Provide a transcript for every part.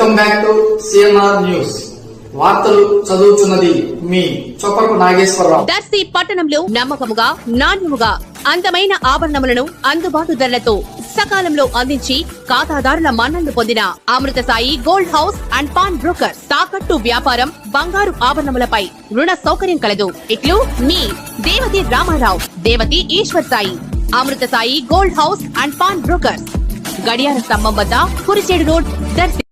Welcome back to CMR news. వార్తలు చదువుతున్నది మీ చొప్పరపు నాగేశ్వరరావు. దర్శి పట్టణంలో నమ్మకముగా, నాణ్యముగా అందమైన ఆభరణములను అందుబాటు ధరలతో సకాలంలో అందించి ఖాతాదారుల మన్ననలు పొందిన Amrutha Sai gold house and pawn broker. తాకట్టు వ్యాపారం, బంగారు ఆభరణములపై రుణ సౌకర్యం కలదు. ఇట్లు మీ Devathi Ramarao, Devathi Eshwar Sai. Amrutha Sai gold house and pawn broker, గడియార స్తంభం వద్ద, కురిచేడు రోడ్, దర్శి.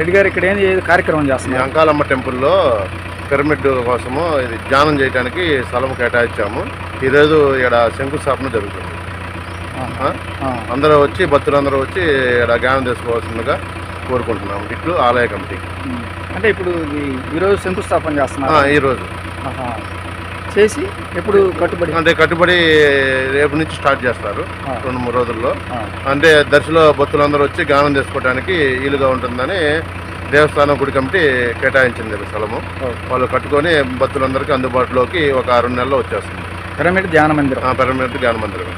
రెడ్డి గారు ఇక్కడ ఏంది కార్యక్రమం చేస్తున్నారు? అంకాలమ్మ టెంపుల్లో పిరమిడ్ కోసము ఇది ధ్యానం చేయడానికి స్థలం కేటాయించాము. ఈరోజు ఇక్కడ శంకుస్థాపన జరుగుతుంది. అందరూ వచ్చి భక్తులందరూ వచ్చి ఇక్కడ ధ్యానం చేసుకోవాల్సిందిగా కోరుకుంటున్నాము. ఇట్లు ఆలయ కమిటీ. అంటే ఇప్పుడు ఈరోజు శంకుస్థాపన చేస్తున్నారు? ఈరోజు చేసి ఎప్పుడు కట్టుబడి? అంటే కట్టుబడి రేపు నుంచి స్టార్ట్ చేస్తారు, 2-3 రోజుల్లో. అంటే దర్శిలో భక్తులందరూ వచ్చి గానం చేసుకోవడానికి వీలుగా ఉంటుందని దేవస్థానం గుడి కమిటీ కేటాయించింది స్థలము. వాళ్ళు కట్టుకొని భక్తులందరికీ అందుబాటులోకి ఒక 2 నెలల్లో వచ్చేస్తుంది. పిరమిడ్ ధ్యాన మందిరం. పిరమిడ్ ధ్యాన మందిరం.